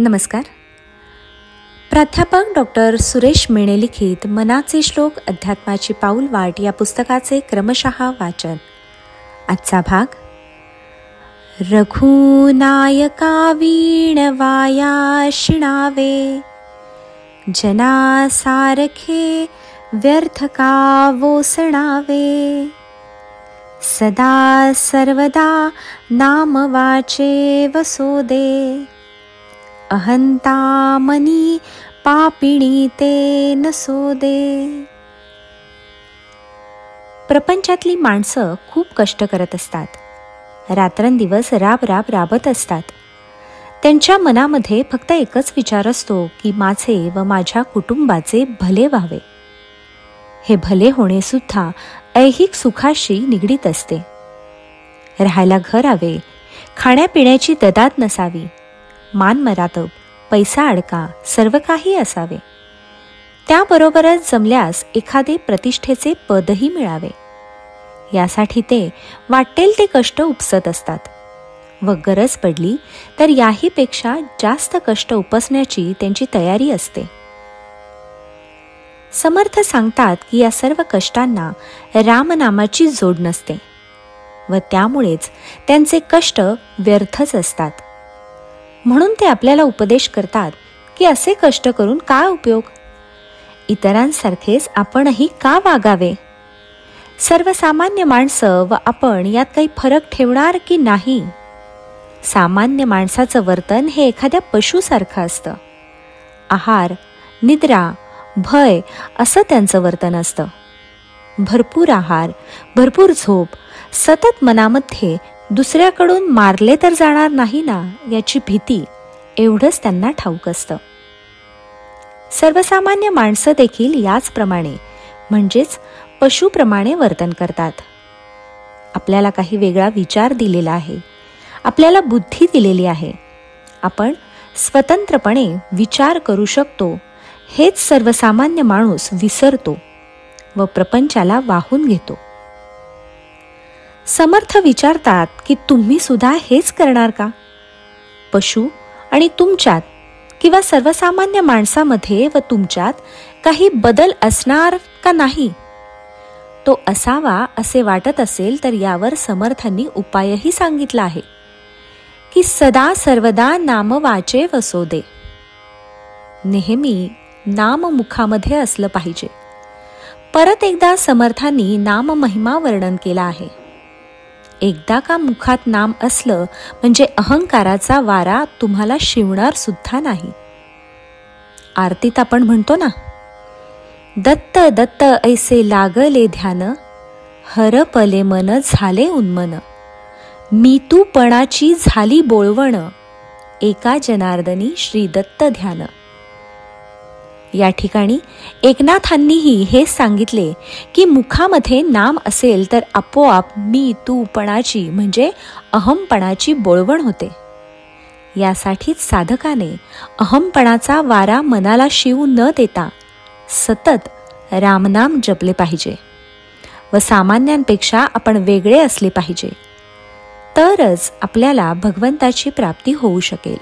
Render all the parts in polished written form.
नमस्कार. प्राध्यापक डॉक्टर सुरेश मेणे लिखित मनाचे श्लोक अध्यात्माची पाऊल वाट या पुस्तकाचे क्रमशः वाचन. आजचा भाग. रघुनायका वीणवाया शिणावे, जना सारखे व्यर्थ का वोसणावे. सदा सर्वदा नाम वाचे वसोदे, अहंता मनी पापिणी ते नसोदे. प्रपंचातली माणसं खूप कष्ट करत असतात. रात्रंदिवस राबत असतात. त्यांच्या मनामध्ये फक्त एकच विचार असतो की माझे व माझ्या कुटुंबाचे भले व्हावे. हे भले होणे सुद्धा ऐहिक सुखाशी निगडीत असते. राहायला घर हवे, खाण्यापिण्याची ददात नसावी, मानमरातब, पैसा अडका, सर्व काही असावे. त्याबरोबरच जमल्यास एखादे प्रतिष्ठेचे पदही मिळावे. यासाठी ते वाटेल ते कष्ट उपसत असतात व गरज पडली तर याही पेक्षा जास्त कष्ट उपसण्याची त्यांची तयारी असते. समर्थ सांगतात की या सर्व कष्टांना रामनामाची जोड नसते व त्यामुळेच त्यांचे कष्ट व्यर्थच असतात. म्हणून ते आपल्याला उपदेश करतात की असे कष्ट करून काय उपयोग? इतरांसारखेच आपणही का वागावे? सर्वसामान्य माणसं व आपण यात काही फरक ठेवणार की नाही? सामान्य माणसाचं वर्तन हे एखाद्या पशुसारखं असतं. आहार, निद्रा, भय असं त्यांचं वर्तन असतं. भरपूर आहार, भरपूर झोप, सतत मनामध्ये दुसऱ्याकडून मारले तर जाणार नाही ना याची भीती, एवढंच त्यांना ठाऊक असतं. सर्वसामान्य माणसं देखील याचप्रमाणे म्हणजेच पशुप्रमाणे वर्तन करतात. आपल्याला काही वेगळा विचार दिलेला आहे, आपल्याला बुद्धी दिलेली आहे, आपण स्वतंत्रपणे विचार करू शकतो हेच सर्वसामान्य माणूस विसरतो व प्रपंचाला वाहून घेतो. समर्थ विचारतात की तुम्ही सुद्धा हेच करणार का? पशु आणि तुमच्यात किंवा सर्वसामान्य माणसामध्ये व तुमच्यात काही बदल असणार का नाही? तो असावा असे वाटत असेल तर यावर समर्थांनी उपायही सांगितला आहे की सदा सर्वदा नाम वाचे वसोदे. नेहमी नाम मुखामध्ये असलं पाहिजे. परत एकदा समर्थांनी नाम महिमा वर्णन केला आहे. एकदा का मुखात नाम असलं म्हणजे अहंकाराचा वारा तुम्हाला शिवणार सुद्धा नाही. आरतीत आपण म्हणतो ना, दत्त दत्त ऐसे लागले ध्यान, हरपले मन झाले उन्मन. मी तू पणाची झाली बोळवण, एका जनार्दनी श्री दत्त ध्यान. या ठिकाणी एकनाथांनीही हे सांगितले की मुखामध्ये नाम असेल तर आपोआप मी तू पणाची म्हणजे अहमपणाची बोळवण होते. यासाठीच साधकाने अहमपणाचा वारा मनाला शिवू न देता सतत रामनाम जपले पाहिजे व सामान्यांपेक्षा आपण वेगळे असले पाहिजे. तरच आपल्याला भगवंताची प्राप्ती होऊ शकेल.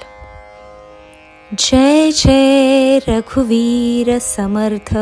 जय जय रघुवीर समर्थ.